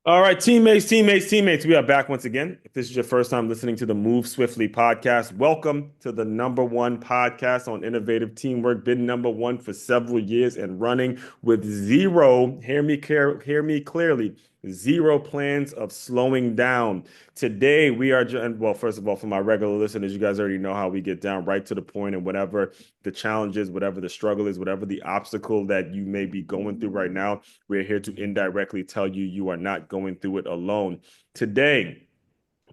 All right, teammates. We are back once again. If this is your first time listening to the Move Swiftly podcast, welcome to the number one podcast on innovative teamwork. Been number one for several years and running with zero, hear me clearly, zero plans of slowing down. Today, we are, well, first of all, for my regular listeners, you guys already know how we get down right to the point and whatever the challenge is, whatever the struggle is, whatever the obstacle that you may be going through right now. We're here to indirectly tell you you are not going through it alone. Today,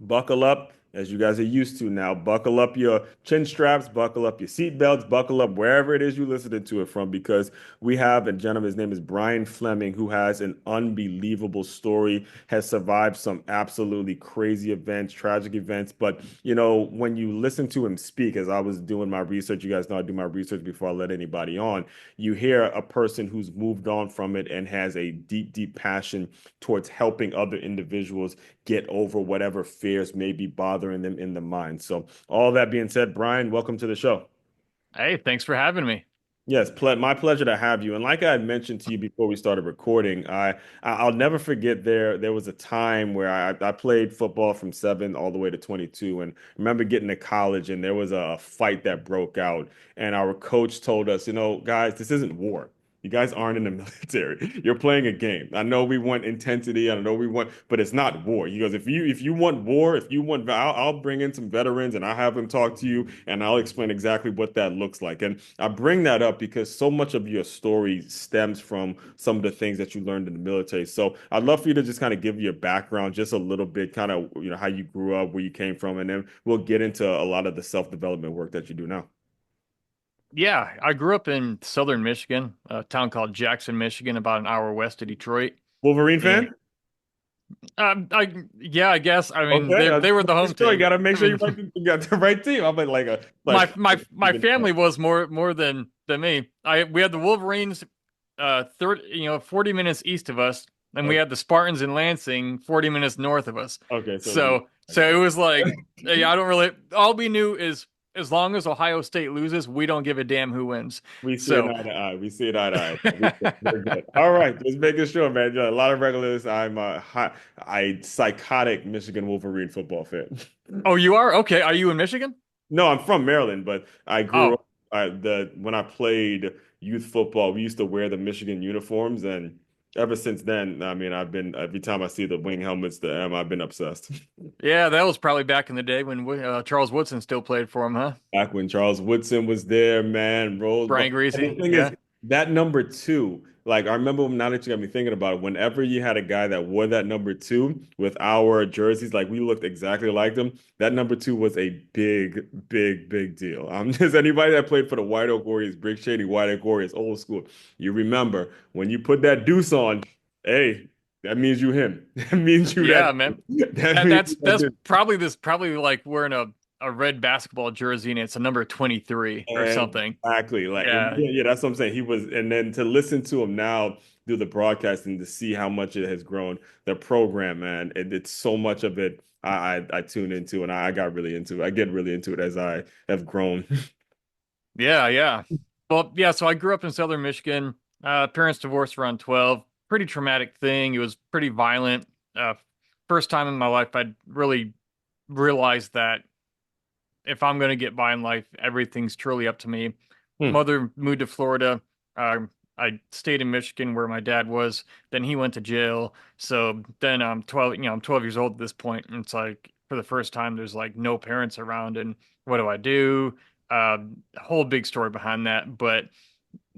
buckle up, as you guys are used to now. Buckle up your chin straps, buckle up your seat belts, buckle up wherever it is you're listening to it from, because we have a gentleman, his name is Brian Fleming, who has an unbelievable story, has survived some absolutely crazy events, tragic events. But, when you listen to him speak, as I was doing my research, you guys know I do my research before I let anybody on, you hear a person who's moved on from it and has a deep, deep passion towards helping other individuals get over whatever fears may be bothering them in the mind. So, all that being said, Brian, welcome to the show. Hey, thanks for having me. Yes, my pleasure to have you. And like I had mentioned to you before we started recording, I'll never forget there was a time where I played football from 7 all the way to 22, and I remember getting to college and there was a fight that broke out, and our coach told us, guys, this isn't war. You guys aren't in the military. You're playing a game. I know we want intensity. I know we want, but it's not war. He goes, if you want war, if you want, I'll bring in some veterans and I'll have them talk to you and I'll explain exactly what that looks like. And I bring that up because so much of your story stems from some of the things that you learned in the military. So I'd love for you to just kind of give your background just a little bit, kind of, how you grew up, where you came from, and then we'll get into a lot of the self-development work that you do now. Yeah, I grew up in southern Michigan, a town called Jackson, Michigan, about an hour west of Detroit. Wolverine And fan? I guess I mean Okay, they were the home you team. gotta make I sure mean, you got the right team. I'm like a my like my my family was more than me. I We had the Wolverines, 40 minutes east of us, and we okay, had the Spartans in Lansing, 40 minutes north of us. okay, so So it was like, hey, I don't really. All we knew is as long as Ohio State loses, we don't give a damn who wins. we see it So. eye to eye. We see it eye to eye. We're good. All right, just making sure, man. A lot of regulars. I'm I psychotic Michigan Wolverine football fan. Oh, you are? Okay. Are you in Michigan? No, I'm from Maryland, but I grew Oh, up the when I played youth football, we used to wear the Michigan uniforms, and ever since then, I mean, I've been every time I see the wing helmets, the M, I've been obsessed. yeah, that was probably back in the day when Charles Woodson still played for him, huh? Back when Charles Woodson was there, man, Rose. But Brian the Greasy. thing is, Yeah. that number two, like I remember now that you got me thinking about it, whenever you had a guy that wore that number two with our jerseys, like we looked exactly like them, that number two was a big, big, big deal. Just anybody that played for the White Oak Warriors, Brick Shady White Oak Warriors, old school, you remember when you put that deuce on, hey, that means you him. That means you that Yeah, man. that That means that's you that that's dude. probably like wearing a red basketball jersey and it's a number 23 or something. Exactly. Like, Yeah. yeah, that's what I'm saying. He was, and then to listen to him now do the broadcast and to see how much it has grown, the program, man, it's so much of it I tune into and I got really into it. I get really into it as I have grown. Yeah, yeah. Well, yeah, so I grew up in southern Michigan. Parents divorced around 12. Pretty traumatic thing. It was pretty violent. First time in my life I'd really realized that if I'm going to get by in life, everything's truly up to me. Hmm. Mother moved to Florida. I stayed in Michigan where my dad was. Then he went to jail. So then I'm 12, I'm 12 years old at this point, and it's like for the first time there's like no parents around, and what do I do? A whole big story behind that, but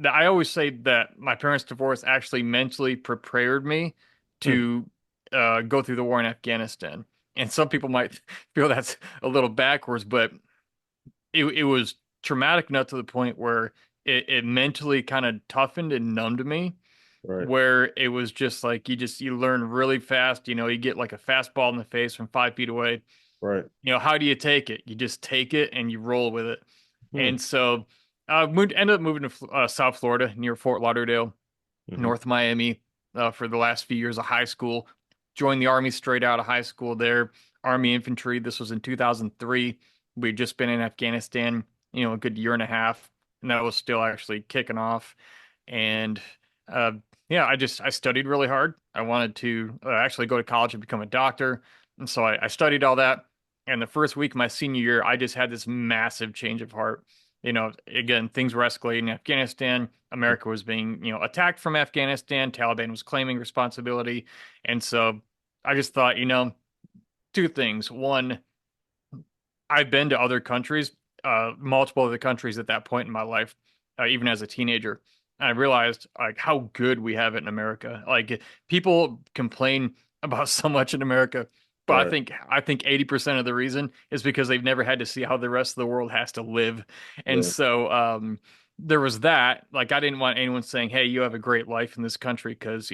I always say that my parents' divorce actually mentally prepared me Hmm. to go through the war in Afghanistan. And some people might feel that's a little backwards, but it was traumatic enough to the point where it mentally kind of toughened and numbed me, Right. where it was just like you learn really fast. You get like a fastball in the face from 5 feet away. Right. How do you take it? You just take it and you roll with it. Hmm. And so ended up moving to South Florida near Fort Lauderdale, Hmm. North Miami, for the last few years of high school. Joined the Army straight out of high school there, Army infantry. This was in 2003. We'd just been in Afghanistan, a good year and a half, and that was still actually kicking off. And uh, yeah, I studied really hard. I wanted to actually go to college and become a doctor, and so I studied all that. And the first week of my senior year, I just had this massive change of heart. Again, things were escalating in Afghanistan. America was being, attacked from Afghanistan. Taliban was claiming responsibility, and so I just thought, two things. One, I've been to other countries, multiple other countries at that point in my life, even as a teenager. I realized like how good we have it in America. Like people complain about so much in America, but I Right. think I think 80% of the reason is because they've never had to see how the rest of the world has to live. And Yeah. so there was that. Like I didn't want anyone saying, "Hey, you have a great life in this country," because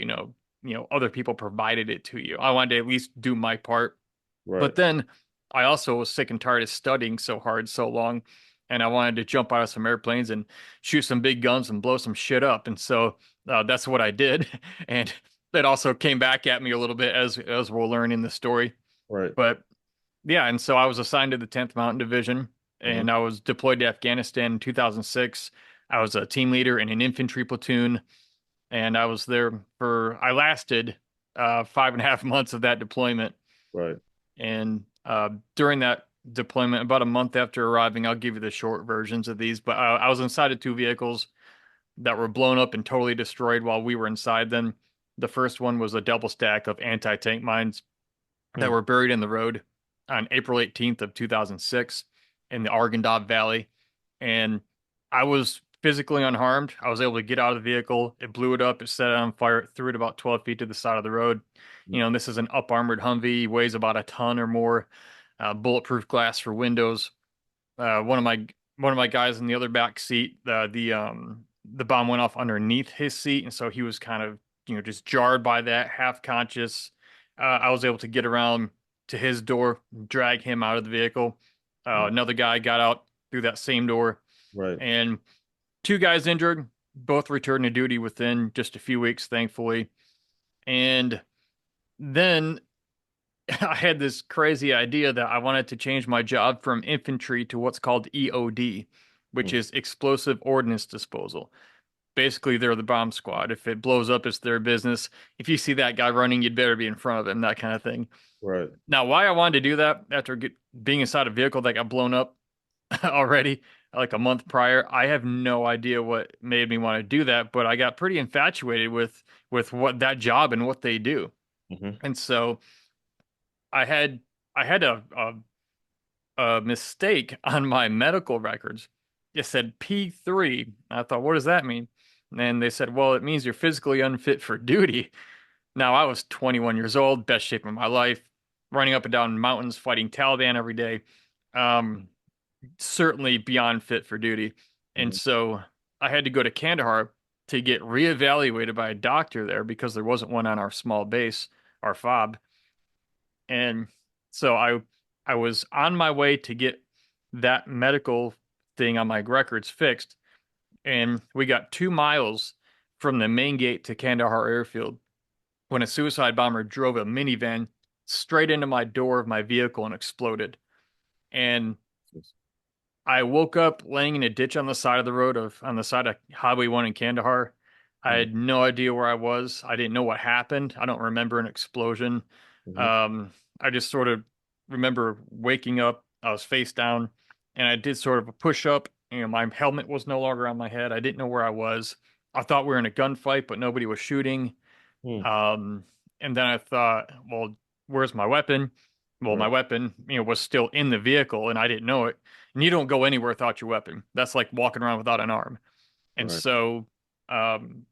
other people provided it to you. I wanted to at least do my part, Right. but then I also was sick and tired of studying so hard so long, and I wanted to jump out of some airplanes and shoot some big guns and blow some shit up. And so that's what I did. And it also came back at me a little bit as we'll learn in the story. Right. But yeah, and so I was assigned to the 10th Mountain Division, Uh-huh. and I was deployed to Afghanistan in 2006. I was a team leader in an infantry platoon, and I lasted 5.5 months of that deployment. Right. And during that deployment, about a month after arriving, I'll give you the short versions of these, but I was inside of two vehicles that were blown up and totally destroyed while we were inside them. The first one was a double stack of anti-tank mines that Hmm. were buried in the road on April 18th of 2006 in the Arghandab Valley. And I was physically unharmed. I was able to get out of the vehicle. It blew it up. It set it on fire. It threw it about 12 feet to the side of the road. This is an up armored Humvee, weighs about a ton or more, bulletproof glass for windows. One of my guys in the other back seat, the bomb went off underneath his seat, and so he was kind of just jarred by that, half conscious. I was able to get around to his door, drag him out of the vehicle. Another guy got out through that same door, Right. and two guys injured, both returned to duty within just a few weeks, thankfully. And then I had this crazy idea that I wanted to change my job from infantry to what's called EOD, which Hmm. is explosive ordnance disposal. Basically, they're the bomb squad. If it blows up, it's their business. If you see that guy running, you'd better be in front of him, that kind of thing. Right. Now, why I wanted to do that after being inside a vehicle that got blown up already, like a month prior, I have no idea what made me want to do that, but I got pretty infatuated with what that job and what they do. Hmm. And so I had I had a mistake on my medical records. It said P3. I thought, what does that mean? And they said, well, it means you're physically unfit for duty. Now, I was 21 years old, best shape of my life, running up and down mountains, fighting Taliban every day. Um, Certainly beyond fit for duty. And Hmm. so I had to go to Kandahar to get reevaluated by a doctor there because there wasn't one on our small base, our FOB. And so I was on my way to get that medical thing on my records fixed, and we got 2 miles from the main gate to Kandahar Airfield when a suicide bomber drove a minivan straight into my door of my vehicle and exploded. And I woke up laying in a ditch on the side of the road on the side of Highway 1 in Kandahar. I Hmm. had no idea where I was. I didn't know what happened. I don't remember an explosion. Hmm. Um, I just sort of remember waking up. I was face down, and I did sort of a push up. My helmet was no longer on my head. I didn't know where I was. I thought we were in a gunfight, but nobody was shooting. Hmm. Um, and then I thought, well, where's my weapon? Well, my Right. weapon, was still in the vehicle, and I didn't know it. And you don't go anywhere without your weapon. That's like walking around without an arm. And Right. so, um,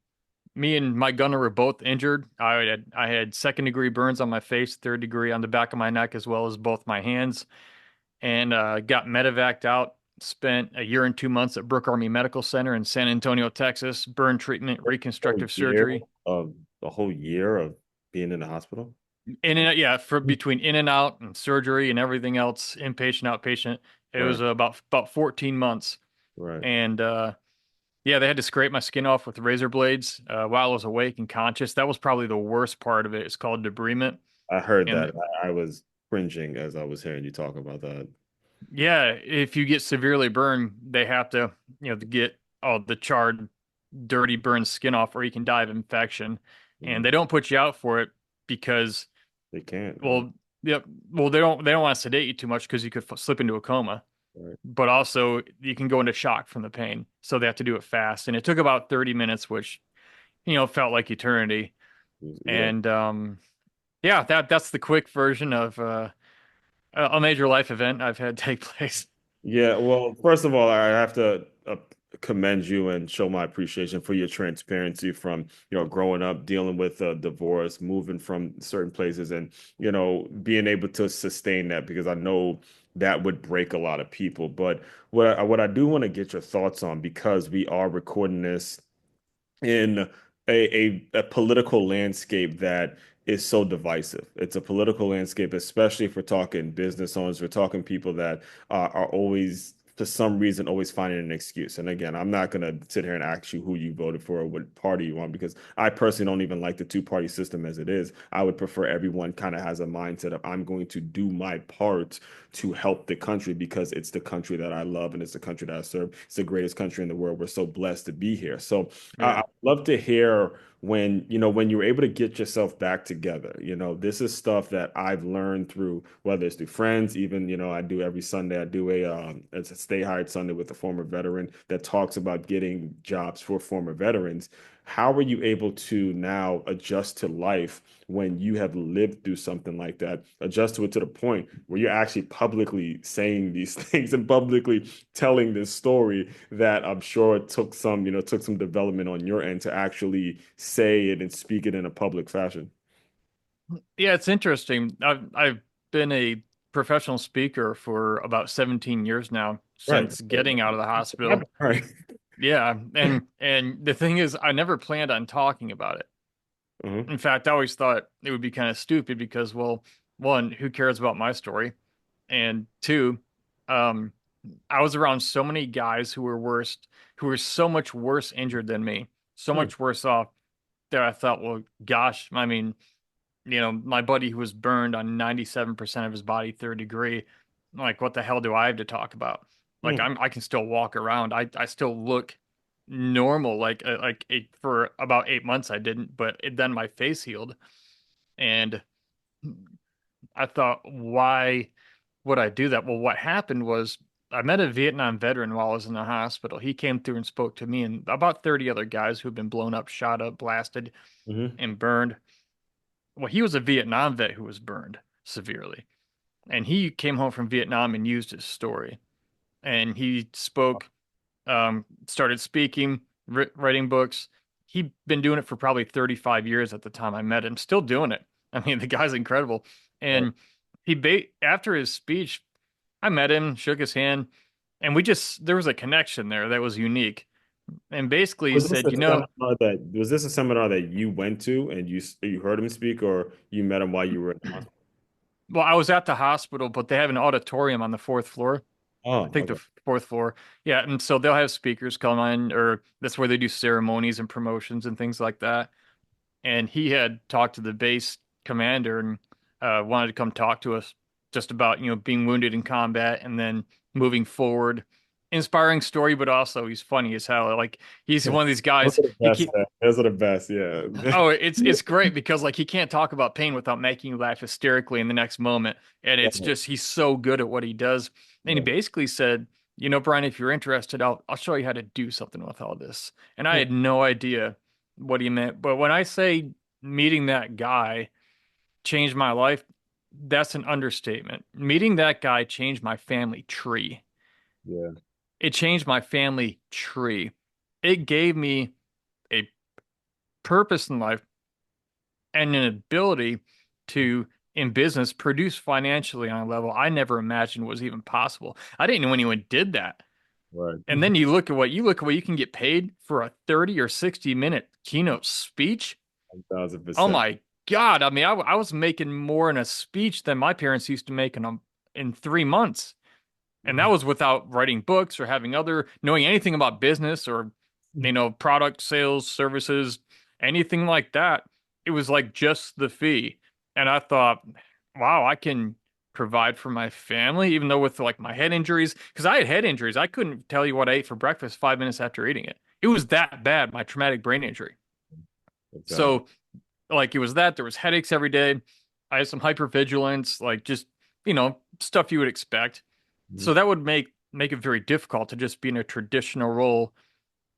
me and my gunner were both injured. I had second-degree burns on my face, third degree on the back of my neck, as well as both my hands, and got medevaced out. Spent a year and 2 months at Brooke Army Medical Center in San Antonio, Texas. Burn treatment, Whole reconstructive year surgery. of the whole year of being in the hospital. In and out, yeah, for between in and out and surgery and everything else, inpatient, outpatient, it Right. was about 14 months. Right. And yeah, they had to scrape my skin off with razor blades while I was awake and conscious. That was probably the worst part of it. It's called debridement. I heard And that. I was cringing as I was hearing you talk about that. yeah, if you get severely burned, they have to, to get all the charred. dirty, burned skin off, or you can die of infection. And Mhm. they don't put you out for it because, They can't. Right. well, yep, well, they don't want to sedate you too much because you could slip into a coma. Right. But also you can go into shock from the pain, so they have to do it fast. And it took about 30 minutes, which felt like eternity. Yeah. And yeah, that's the quick version of a major life event I've had take place. Yeah, well, first of all, I have to commend you and show my appreciation for your transparency from, growing up, dealing with divorce, moving from certain places, and, being able to sustain that because I know that would break a lot of people. But what I do want to get your thoughts on, because we are recording this in a political landscape that is so divisive. It's a political landscape, especially if we're talking business owners, we're talking people that are always, for some reason, always finding an excuse. And again, I'm not going to sit here and ask you who you voted for or what party you want, because I personally don't even like the two-party system as it is. I would prefer everyone kind of has a mindset of I'm going to do my part to help the country because it's the country that I love and it's the country that I serve. It's the greatest country in the world. We're so blessed to be here. So Yeah. I'd love to hear when you're able to get yourself back together. This is stuff that I've learned through, whether it's through friends, even, I do every Sunday, I do it's a Stay Hired Sunday with a former veteran that talks about getting jobs for former veterans. How are you able to now adjust to life when you have lived through something like that, adjust to it to the point where you're actually publicly saying these things and publicly telling this story that I'm sure it took some development on your end to actually say it and speak it in a public fashion. Yeah, it's interesting. I've been a professional speaker for about 17 years now Right. since getting out of the hospital. Right. Yeah, and the thing is, I never planned on talking about it. Uh-huh. In fact, I always thought it would be kind of stupid because, well, one, who cares about my story? And two, um, I was around so many guys who were so much worse injured than me, so Hmm. much worse off that I thought, well, gosh, I mean, my buddy who was burned on 97% of his body, third degree, like, what the hell do I have to talk about? Like, Hmm. I can still walk around. I still look normal. For about 8 months I didn't, but then my face healed. And I thought, why would I do that? Well, what happened was I met a Vietnam veteran while I was in the hospital. He came through and spoke to me and about 30 other guys who've been blown up, shot up, blasted, Hmm. and burned. Well, he was a Vietnam vet who was burned severely. And he came home from Vietnam and used his story. And he spoke, started speaking, writing books. He'd been doing it for probably 35 years at the time I met him, still doing it. I mean, the guy's incredible. Right. And after his speech, I met him, shook his hand, and there was a connection there that was unique. And basically he Was this said, a seminar that you went to and you heard him speak, or you met him while you were in the hospital? well, I was at the hospital, but they have an auditorium on the fourth floor. I Oh, think the okay. fourth floor. Yeah, and so they'll have speakers come on, or that's where they do ceremonies and promotions and things like that. And he had talked to the base commander and wanted to come talk to us just about being wounded in combat and then moving forward. Inspiring story, but also he's funny as hell. Like he's one of these Those guys. are the He best, keep man. Those are the best. Yeah. Oh, it's great because like he can't talk about pain without making you laugh hysterically in the next moment. And it's Definitely. just he's so good at what he does. And he Yeah. basically said, Brian, if you're interested, I'll show you how to do something with all this. And I Huh. had no idea what he meant. But when I say meeting that guy changed my life, that's an understatement. Meeting that guy changed my family tree. Yeah. It changed my family tree. It gave me a purpose in life and an ability to, in business, produce financially on a level I never imagined was even possible. I didn't know anyone did that. Right. And then you look at what you can get paid for a 30 or 60-minute keynote speech. thousand Oh percent. my God. I mean, I was making more in a speech than my parents used to make in 3 months. And that was without writing books or knowing anything about business or, product sales, services, anything like that. It was like just the fee. And I thought, wow, I can provide for my family, even though with like my head injuries, because I had head injuries. I couldn't tell you what I ate for breakfast 5 minutes after eating it. it was that bad, my traumatic brain injury. Exactly. So like it was that there was headaches every day. I had some hypervigilance, like just, stuff you would expect. Mhm. So that would make it very difficult to just be in a traditional role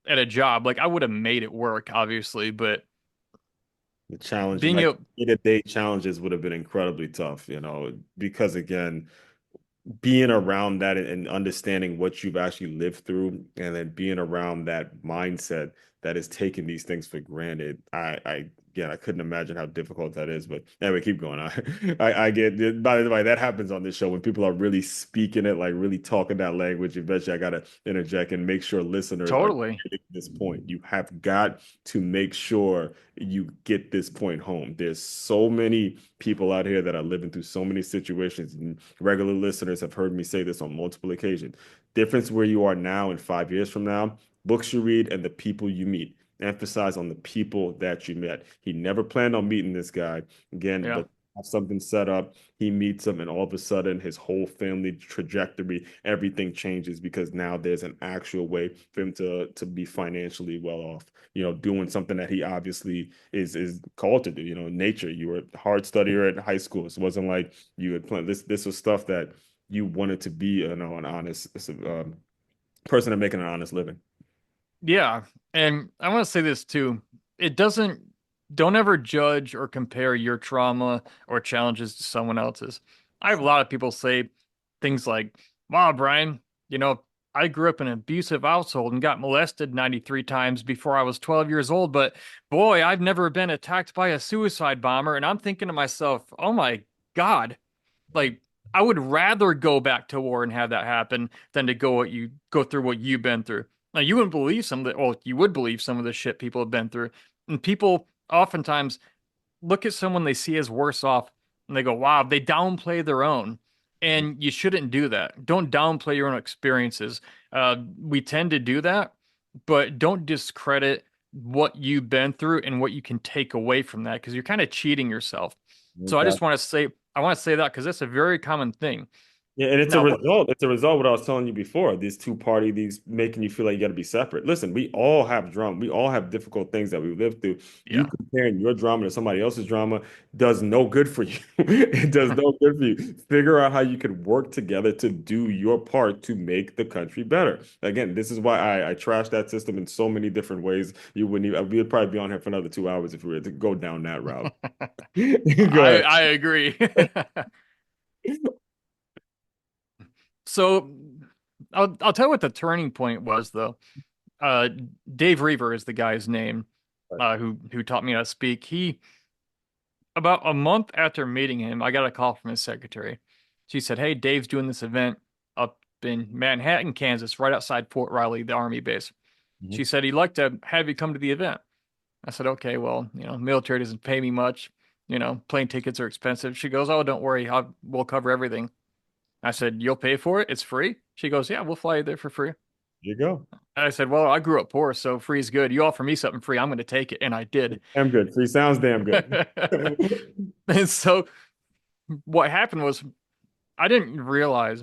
at a job. Like I would have made it work, obviously, but The challenge, being like able day-to-day challenges would have been incredibly tough, because again, being around that and understanding what you've actually lived through and then being around that mindset that is taking these things for granted. Again, I couldn't imagine how difficult that is. But anyway, keep going. I get it. By the way, that happens on this show when people are really speaking it, like really talking that language. Eventually, I gotta interject and make sure listeners are totally. getting this point. You have got to make sure you get this point home. There's so many people out here that are living through so many situations, and regular listeners have heard me say this on multiple occasions. Difference where you are now and 5 years from now, books you read and the people you meet. Emphasize on the people that you met. He never planned on meeting this guy again, Yeah. but have something set up. He meets him, and all of a sudden, his whole family trajectory, everything changes because now there's an actual way for him to be financially well off. Doing something that he obviously is called to do. Nature. You were a hard studier at high school. So it wasn't like you had planned this. This was stuff that you wanted to be, an honest person and making an honest living. Yeah. And I want to say this too. It doesn't, don't ever judge or compare your trauma or challenges to someone else's. I have a lot of people say things like, wow, Brian, you know, I grew up in an abusive household and got molested 93 times before I was 12 years old, but boy, I've never been attacked by a suicide bomber. And I'm thinking to myself, oh my God, like I would rather go back to war and have that happen than to go through what you've been through. Now you wouldn't believe some of the, well, you would believe some of the shit people have been through. And people oftentimes look at someone they see as worse off and they go, wow, they downplay their own. And you shouldn't do that. Don't downplay your own experiences. We tend to do that, but don't discredit what you've been through and what you can take away from that because you're kind of cheating yourself. So I just Exactly. want to say, I want to say that because that's a very common thing. Yeah, and it's a Now, result. It's a result of what I was telling you before. These two-party, these making you feel like you got to be separate. Listen, we all have drama. We all have difficult things that we live through. You yeah. comparing your drama to somebody else's drama does no good for you. It does no good for you. Figure out how you could work together to do your part to make the country better. Again, this is why I trash that system in so many different ways. You wouldn't even, we would probably be on here for another 2 hours if we were to go down that route. Go ahead. I agree. So I'll tell you what the turning point was though. Uh, Dave Reaver is the guy's name, who taught me how to speak. He About a month after meeting him, I got a call from his secretary. She said, "Hey, Dave's doing this event up in Manhattan, Kansas, right outside Fort Riley, the Army base." She Mhm. said, "He'd like to have you come to the event." I said, "Okay, well, military doesn't pay me much. Plane tickets are expensive." She goes, "Oh, don't worry, we'll cover everything." I said, "You'll pay for it? It's free?" She goes, "Yeah, we'll fly you there for free." There you go. I said, "Well, I grew up poor, so free is good. You offer me something free, I'm going to take it." And I did. Damn good. Free sounds damn good. And so what happened was I didn't realize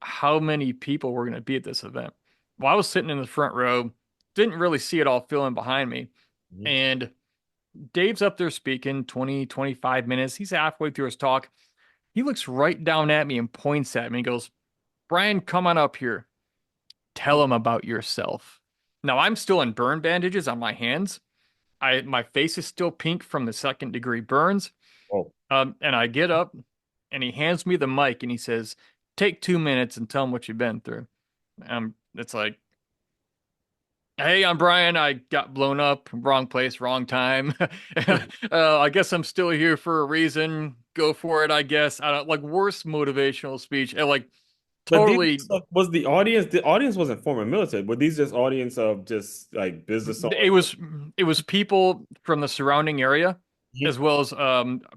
how many people were going to be at this event. Well, I was sitting in the front row, didn't really see it all filling behind me. Mhm. And Dave's up there speaking 20, 25 minutes. He's halfway through his talk. He looks right down at me and points at me and goes, "Brian, come on up here. Tell him about yourself." Now I'm still in burn bandages on my hands. My face is still pink from the second degree burns. Oh, And I get up and he hands me the mic and he says, "Take 2 minutes and tell him what you've been through." It's like, "Hey, I'm Brian. I got blown up, wrong place, wrong time. I guess I'm still here for a reason. Go for it, I guess." I don't like worst motivational speech. And like but these totally, was the audience wasn't former military, but these just audience of just like business it owners. was it was people from the surrounding area, as Mhm. well as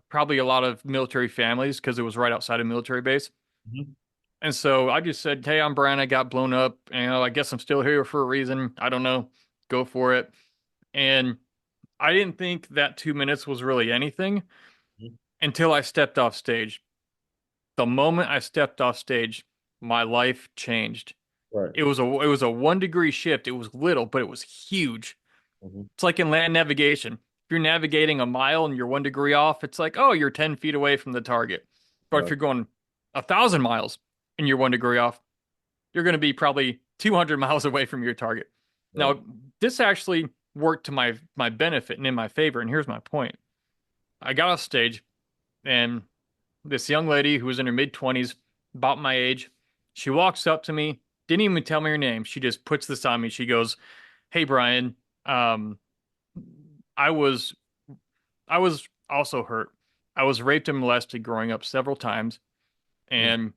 probably a lot of military families because it was right outside a military base. Mhm. And so I just said, "Hey, I'm Brian. I got blown up. I guess I'm still here for a reason. I don't know. Go for it." And I didn't think that 2 minutes was really anything Mhm. until I stepped off stage. The moment I stepped off stage, my life changed. Right. It was a 1 degree shift. It was little, but it was huge. Hmm. It's like in land navigation. If you're navigating a mile and you're 1 degree off, it's like, oh, you're 10 feet away from the target. But if Right. you're going 1,000 miles and you're 1 degree off, you're going to be probably 200 miles away from your target. Right. Now, this actually worked to my benefit and in my favor. And here's my point. I got off stage, and this young lady who was in her mid 20s, about my age, she walks up to me, didn't even tell me her name. She just puts this on me. She goes, "Hey, Brian, um, I was I was also hurt. I was raped and molested growing up several times, Mm.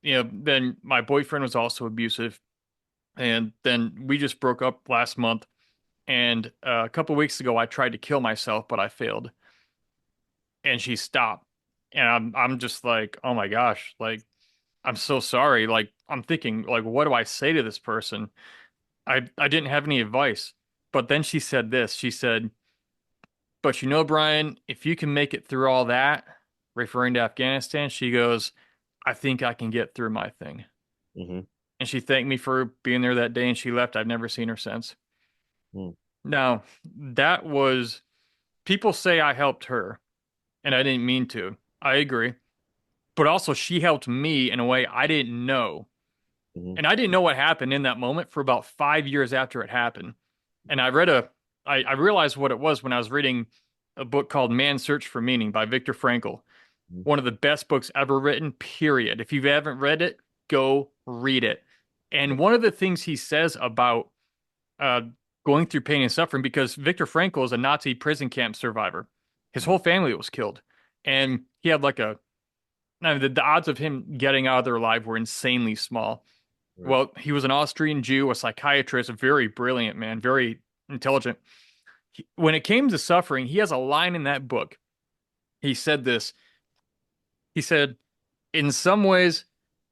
and then my boyfriend was also abusive, and then we just broke up last month. And a couple weeks ago, I tried to kill myself, but I failed." And she stopped, and I'm just like, oh my gosh, like I'm so sorry. Like I'm thinking, like, what do I say to this person? I didn't have any advice, but then she said this. She said, "But you know, Brian, if you can make it through all that," referring to Afghanistan, she goes, "I think I can get through my thing." Hmm. And she thanked me for being there that day, and she left. I've never seen her since. Mm. Now, that was people say I helped her, and I didn't mean to. I agree. But also, she helped me in a way I didn't know. Hmm. And I didn't know what happened in that moment for about 5 years after it happened. And I realized what it was when I was reading a book called Man's Search for Meaning by Viktor Frankl. One of the best books ever written, period. If you haven't read it, go read it. And one of the things he says about uh, going through pain and suffering, because Viktor Frankl is a Nazi prison camp survivor. His whole family was killed. And he had like I mean, the odds of him getting out of there alive were insanely small. Right. Well, he was an Austrian Jew, a psychiatrist, a very brilliant man, very intelligent. When it came to suffering, he has a line in that book. He said this. He said, "In some ways,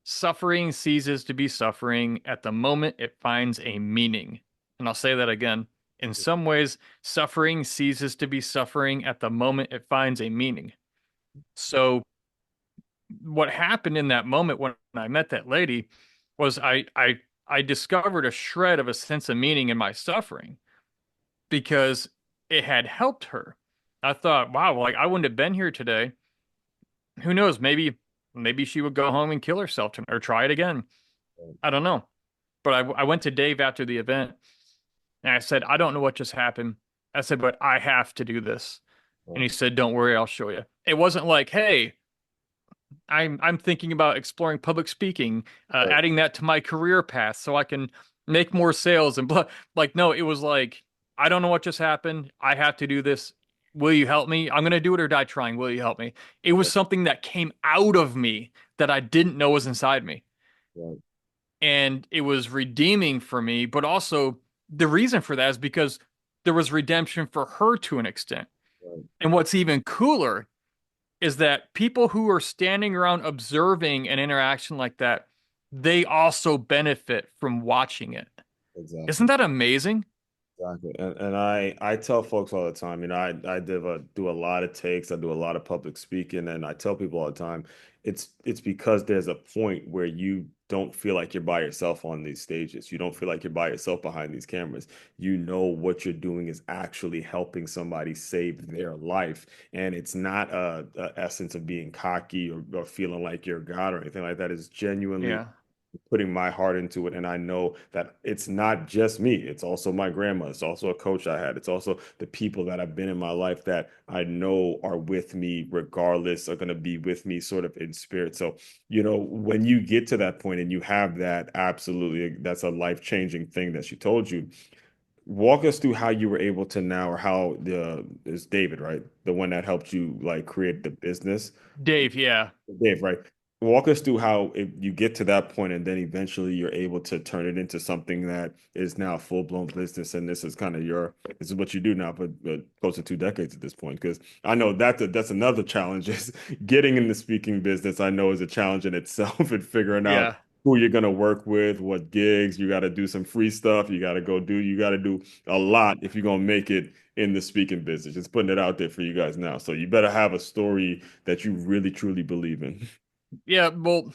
suffering ceases to be suffering at the moment it finds a meaning." And I'll say that again. In some ways, suffering ceases to be suffering at the moment it finds a meaning. So, what happened in that moment when I met that lady was I discovered a shred of a sense of meaning in my suffering because it had helped her. I thought, wow, like I wouldn't have been here today. Who knows? Maybe she would go home and kill herself or try it again. Right. I don't know. But I went to Dave after the event and I said, I don't know what just happened. I said, but I have to do this. And Right. he said, don't worry, I'll show you. It wasn't like, hey, I'm thinking about exploring public speaking, Right. adding that to my career path so I can make more sales and blah. Like, no, it was like, I don't know what just happened. I have to do this. Will you help me? I'm gonna do it or die trying. Will you help me? It was Right. something that came out of me that I didn't know was inside me. Right. And it was redeeming for me, but also the reason for that is because there was redemption for her to an extent. Right. And what's even cooler is that people who are standing around observing an interaction like that, they also benefit from watching it. Isn't Exactly. that amazing? Exactly. And I tell folks all the time, I do a lot of takes, I do a lot of public speaking, and I tell people all the time, it's because there's a point where you don't feel like you're by yourself on these stages. You don't feel like you're by yourself behind these cameras. You know what you're doing is actually helping somebody save their life. And it's not a essence of being cocky or feeling like you're God or anything like that. It's genuinely Yeah. putting my heart into it. And I know that it's not just me. It's also my grandma. It's also a coach I had. It's also the people that have been in my life that I know are with me regardless, are going to be with me sort of in spirit. So, when you get to that point and you have that, absolutely, that's a life-changing thing that she told you. Walk us through how you were able to now, or how is David, right? The one that helped you like create the business. Dave, yeah. Dave, right? Walk us through how you get to that point, and then eventually you're able to turn it into something that is now a full-blown business. And this is kind of this is what you do now for close to 2 decades at this point. Because I know that's another challenge is getting in the speaking business. I know is a challenge in itself and figuring out Yeah. who you're going to work with, what gigs, you got to do some free stuff. You got to do a lot if you're going to make it in the speaking business. Just putting it out there for you guys now. So you better have a story that you really truly believe in. Yeah, well,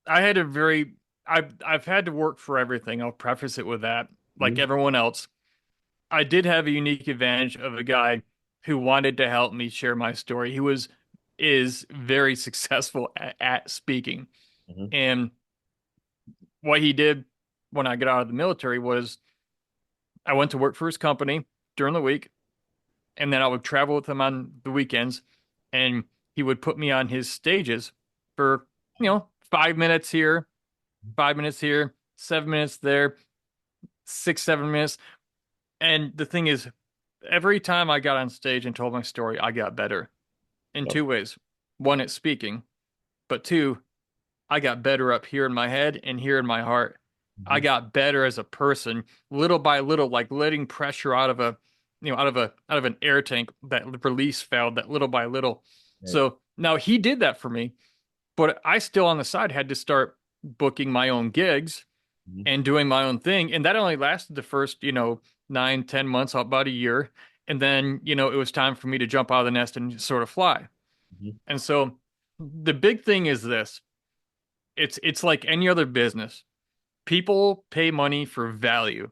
I had a very I've had to work for everything. I'll preface it with that. Like Mhm. everyone else, I did have a unique advantage of a guy who wanted to help me share my story. He was is very successful at speaking. Mhm. And what he did when I got out of the military was I went to work for his company during the week, and then I would travel with him on the weekends, and he would put me on his stages for, 5 minutes here, 5 minutes here, 7 minutes there, 6, 7 minutes. And the thing is, every time I got on stage and told my story, I got better in Yep. two ways. One, at speaking, but two, I got better up here in my head and here in my heart. I Mhm. got better as a person, little by little, like letting pressure out of out of an air tank, that release valve, that little by little. Right. So now he did that for me, but I still on the side had to start booking my own gigs Mhm. and doing my own thing. And that only lasted the first, 9, 10 months, about a year. And then, it was time for me to jump out of the nest and sort of fly. Mhm. And so the big thing is this. It's like any other business. People pay money for value.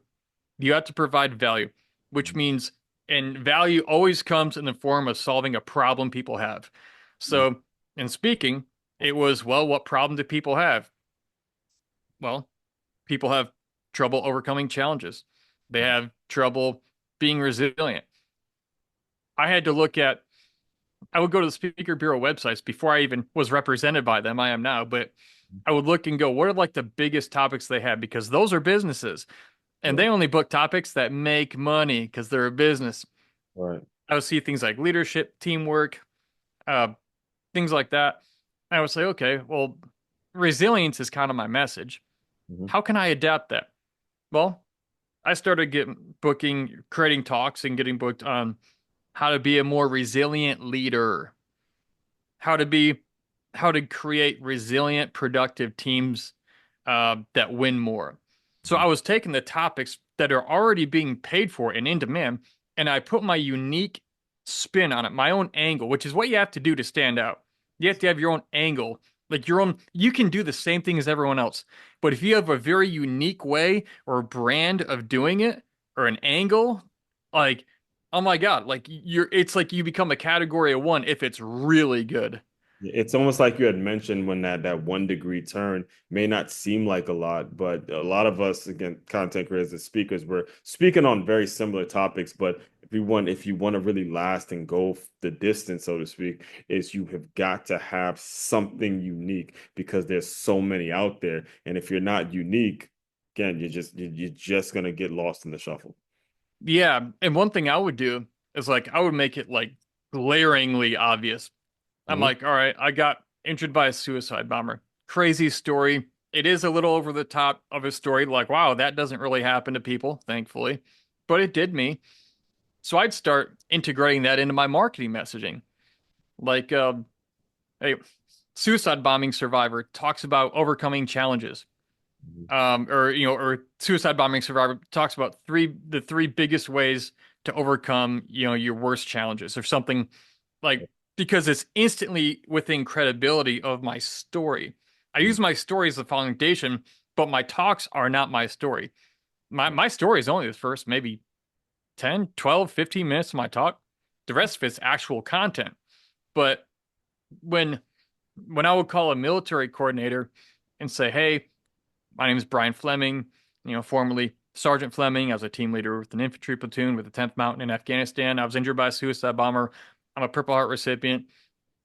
You have to provide value, which means, and value always comes in the form of solving a problem people have. Mhm. So in speaking, it was, well, what problem do people have? Well, people have trouble overcoming challenges. They have trouble being resilient. I had to look at, I would go to the Speaker Bureau websites before I even was represented by them. I am now, but I would look and go, what are like the biggest topics they have? Because those are businesses and Right. they only book topics that make money because they're a business. Right. I would see things like leadership, teamwork, uh, things like that. I would say, okay, well, resilience is kind of my message. Mhm. How can I adapt that? Well, I started getting booking, creating talks and getting booked on how to be a more resilient leader, how to be, how to create resilient, productive teams that win more. So Mhm. I was taking the topics that are already being paid for and in demand, and I put my unique spin on it, my own angle, which is what you have to do to stand out. You have to have your own angle, like your own. You can do the same thing as everyone else, but if you have a very unique way or brand of doing it or an angle, like, oh my God, like it's like you become a category of one if it's really good. It's almost like you had mentioned when that 1 degree turn may not seem like a lot, but a lot of us, again, content creators and speakers, we're speaking on very similar topics. But if you want to really last and go the distance, so to speak, is you have got to have something unique because there's so many out there. And if you're not unique, again, you're just gonna get lost in the shuffle. Yeah, and one thing I would do is like I would make it like glaringly obvious. I'm Mhm. like, all right, I got injured by a suicide bomber. Crazy story. It is a little over the top of a story. Like, wow, that doesn't really happen to people, thankfully, but it did me. So I'd start integrating that into my marketing messaging. Like, a suicide bombing survivor talks about overcoming challenges. Mhm. Or suicide bombing survivor talks about the three biggest ways to overcome, your worst challenges or something, like, because it's instantly within credibility of my story. I use my story as the foundation, but my talks are not my story. My story is only the first maybe 10, 12, 15 minutes of my talk. The rest of it's actual content. But when when I would call a military coordinator and say, "Hey, my name is Brian Fleming, formerly Sergeant Fleming. I was a team leader with an infantry platoon with the 10th Mountain in Afghanistan. I was injured by a suicide bomber. I'm a Purple Heart recipient."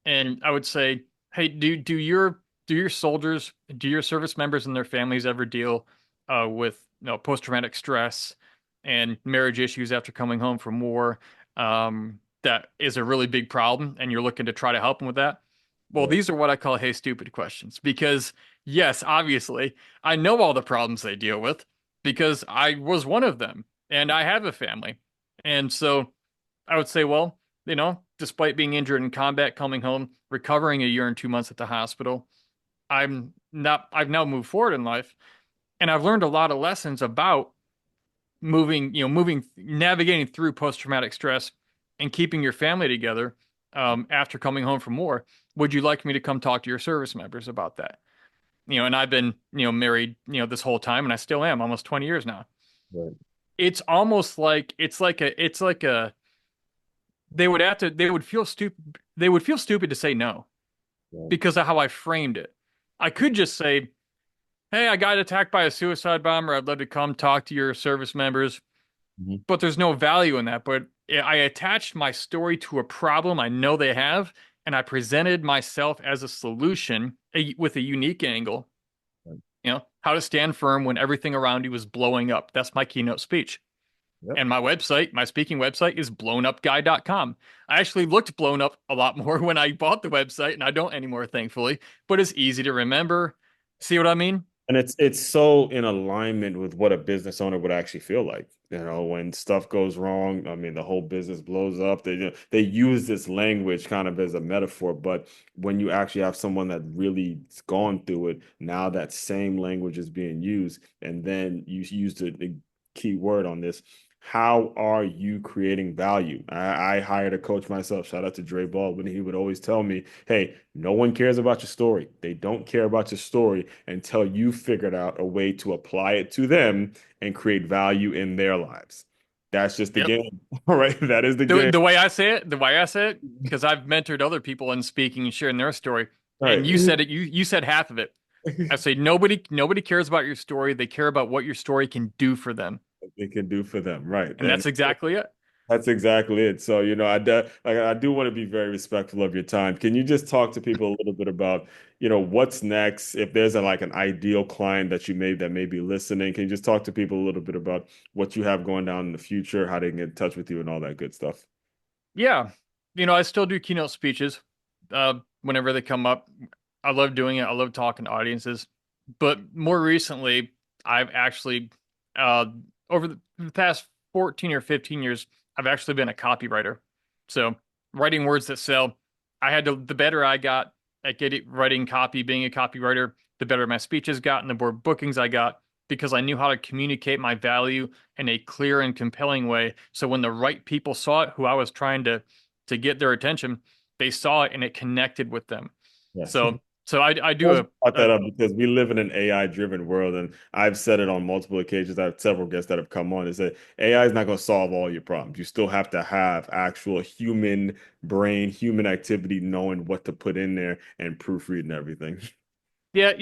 And I would say, "Hey, do your soldiers, do your service members and their families ever deal with, post-traumatic stress and marriage issues after coming home from war? That is a really big problem, and you're looking to try to help them with that." Well, Right. these are what I call "hey, stupid" questions because yes, obviously, I know all the problems they deal with because I was one of them and I have a family. And so I would say, well, despite being injured in combat, coming home, recovering a year and 2 months at the hospital, I've now moved forward in life and I've learned a lot of lessons about navigating through post-traumatic stress and keeping your family together after coming home from war. Would you like me to come talk to your service members about that? and I've been, married, this whole time, and I still am, almost 20 years now. Right. It's almost like it's like a they would feel stupid to say no Right. because of how I framed it. I could just say, "Hey, I got attacked by a suicide bomber. I'd love to come talk to your service members." Mhm. But there's no value in that. But I attached my story to a problem I know they have, and I presented myself as a solution with a unique angle. Right. How to stand firm when everything around you is blowing up. That's my keynote speech. Yep. And my website, my speaking website is blownupguy.com. I actually looked blown up a lot more when I bought the website, and I don't anymore, thankfully, but it's easy to remember. See what I mean? And it's so in alignment with what a business owner would actually feel like. When stuff goes wrong, I mean, the whole business blows up. They use this language kind of as a metaphor, but when you actually have someone that really's gone through it, now that same language is being used, and then you use the key word on this. How are you creating value? I hired a coach myself. Shout out to Dre Baldwin. He would always tell me, hey, no one cares about your story. They don't care about your story until you figured out a way to apply it to them and create value in their lives. That's just the Yep. game. All right. That is the The game. the way I say it, the way I say it, because I've mentored other people in speaking and sharing their story, All and right. you said it, you said half of it. I say nobody cares about your story. They care about what your story can do for them. It can do for them. Right. And And that's exactly it. that's exactly it. So, I do want to be very respectful of your time. Can you just talk to people a little bit about, what's next? If there's like an ideal client that may be listening, can you just talk to people a little bit about what you have going down in the future, how they can get in touch with you and all that good stuff? Yeah. I still do keynote speeches whenever they come up. I love doing it. I love talking to audiences. But more recently, I've actually, uh, over the past 14 or 15 years, I've actually been a copywriter. So writing words that sell. The better I got at writing copy, being a copywriter, the better my speeches got and the more bookings I got because I knew how to communicate my value in a clear and compelling way. So when the right people saw it, who I was trying to get their attention, they saw it and it connected with them. Yeah. So I do Just brought a that up because we live in an AI-driven world, and I've said it on multiple occasions. I have several guests that have come on and said AI is not going to solve all your problems. You still have to have actual human brain, human activity, knowing what to put in there and proofreading everything. yeah.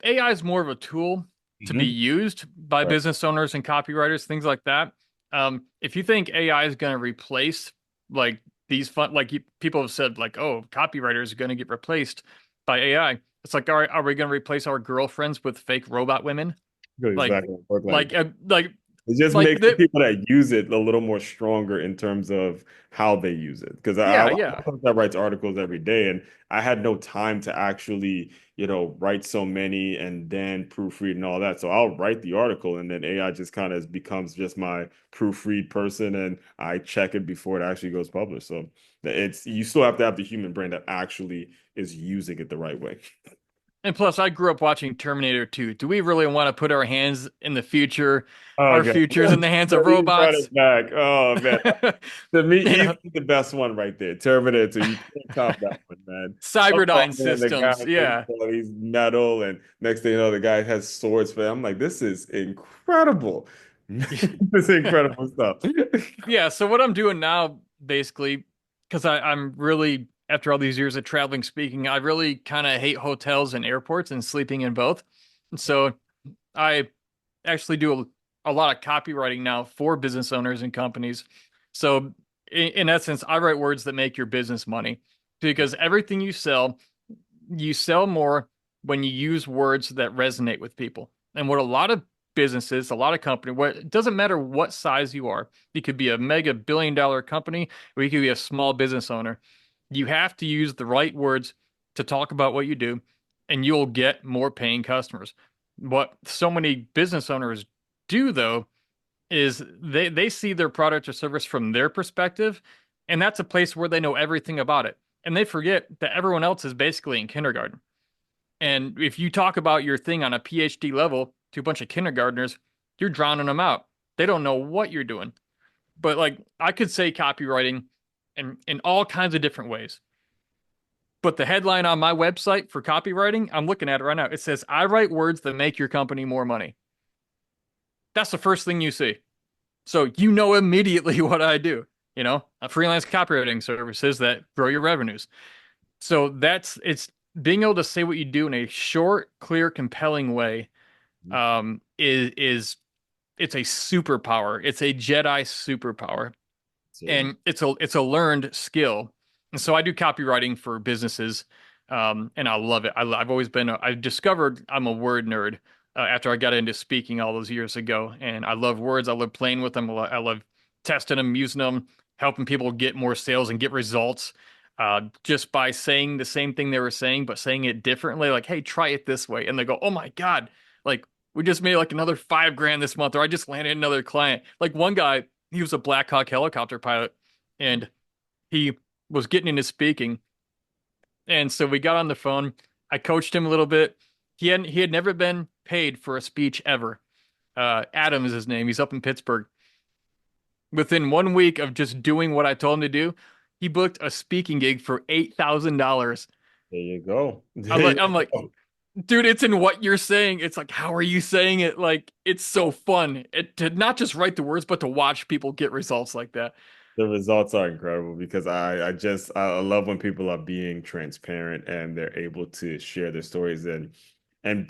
AI is more of a tool to be Mhm. used by Right. business owners and copywriters, things like that. If you think AI is going to replace like these fun, like people have said, like, oh, copywriters are going to get replaced by AI. It's like, all right, are we going to replace our girlfriends with fake robot women? Good, Like, exactly. Work like like, uh, like, it just like makes the the people that use it a little more stronger in terms of how they use it. Because yeah, I'm yeah. someone that writes articles every day, and I had no time to actually, write so many and then proofread and all that. So I'll write the article, and then AI just kind of becomes just my proofread person, and I check it before it actually goes published. So it's you still have to have the human brain that actually is using it the right way. And plus, I grew up watching Terminator 2. Do we really want to put our hands in the future, Oh, our okay. futures in the hands of You brought robots? it back. Oh man. To me, You easily know, the best one right there. Terminator. You can't top that one, man. I'm Cyberdyne talking, and the guy systems. makes Yeah. all these metal, and next thing you know, the guy has swords for him. I'm like, this is incredible. This is incredible stuff. Yeah. So what I'm doing now, basically, because I'm really, after all these years of traveling speaking, I really kind of hate hotels and airports and sleeping in both. And so I actually do a lot of copywriting now for business owners and companies. So in essence, I write words that make your business money because everything you sell more when you use words that resonate with people. And what a lot of businesses, a lot of company, what it doesn't matter what size you are. You could be a mega billion-dollar company or you could be a small business owner. You have to use the right words to talk about what you do, and you'll get more paying customers. What so many business owners do though is they see their product or service from their perspective, and that's a place where they know everything about it. And they forget that everyone else is basically in kindergarten. And if you talk about your thing on a PhD level to a bunch of kindergartners, you're drowning them out. They don't know what you're doing. But like I could say copywriting in all kinds of different ways. But the headline on my website for copywriting, I'm looking at it right now. It says, I write words that make your company more money. That's the first thing you see. So you know immediately what I do, a freelance copywriting services that grow your revenues. So it's being able to say what you do in a short, clear, compelling way, is it's a superpower. It's a Jedi superpower, So, and it's a learned skill. And so I do copywriting for businesses, and I love it. I've always been. I discovered I'm a word nerd after I got into speaking all those years ago, and I love words. I love playing with them. I love testing them, using them, helping people get more sales and get results. Just by saying the same thing they were saying, but saying it differently, like, "Hey, try it this way," and they go, "Oh my God, like we just made like another 5 grand this month," or "I just landed another client." Like one guy, he was a Black Hawk helicopter pilot, and he was getting into speaking. And so we got on the phone. I coached him a little bit. He had never been paid for a speech ever. Adam is his name. He's up in Pittsburgh. Within 1 week of just doing what I told him to do, he booked a speaking gig for $8,000. there you go. I'm There like, you I'm like, go. dude, it's in what you're saying. It's like, how are you saying it? Like, it's so fun to not just write the words, but to watch people get results like that. The results are incredible because I love when people are being transparent and they're able to share their stories and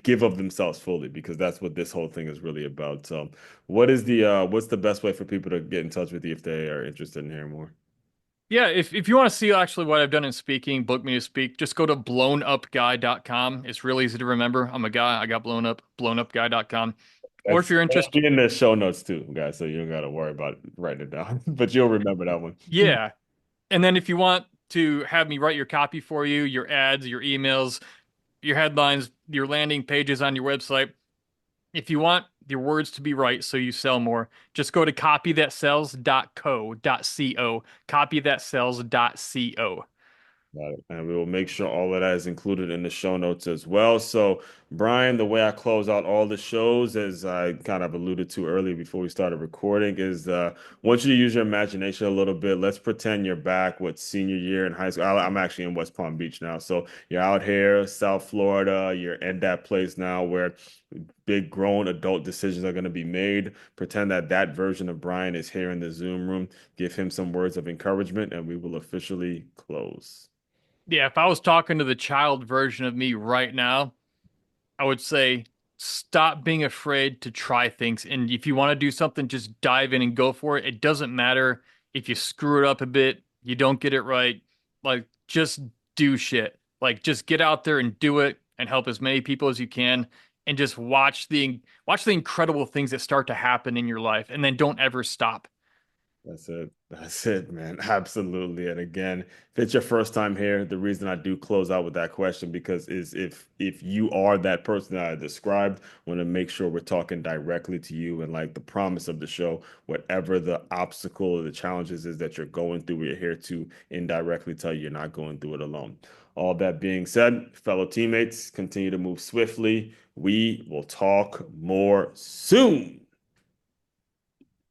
give of themselves fully because that's what this whole thing is really about. So, what's the best way for people to get in touch with you if they are interested in hearing more? Yeah, if you want to see actually what I've done in speaking, book me to speak, just go to blownupguy.com. It's really easy to remember. I'm a guy, I got blown up, blownupguy.com. Or if you're That'll interested, be in the show notes too, guys. So you don't gotta worry about writing it down, but you'll remember that one. yeah. And then if you want to have me write your copy for you, your ads, your emails, your headlines, your landing pages on your website, if you want your words to be right so you sell more, just go to copythatsells.co.co, copythatsells.co. Got it. And we will make sure all of that is included in the show notes as well. So, Brian, the way I close out all the shows, as I kind of alluded to earlier before we started recording, is want you to use your imagination a little bit. Let's pretend you're back with senior year in high school. I'm actually in West Palm Beach now. So you're out here, South Florida. You're in that place now where big grown adult decisions are going to be made. Pretend that that version of Brian is here in the Zoom room. Give him some words of encouragement, and we will officially close. Yeah, if I was talking to the child version of me right now, I would say stop being afraid to try things. And if you want to do something, just dive in and go for it. It doesn't matter if you screw it up a bit, you don't get it right. Like, just do shit. Like, just get out there and do it and help as many people as you can. And just watch the incredible things that start to happen in your life. And then don't ever stop. That's it. That's it, man. Absolutely. And again, if it's your first time here, the reason I do close out with that question because is if you are that person that I described, I want to make sure we're talking directly to you and like the promise of the show, whatever the obstacle or the challenges is that you're going through, we're here to indirectly tell you you're not going through it alone. All that being said, fellow teammates, continue to move swiftly. We will talk more soon.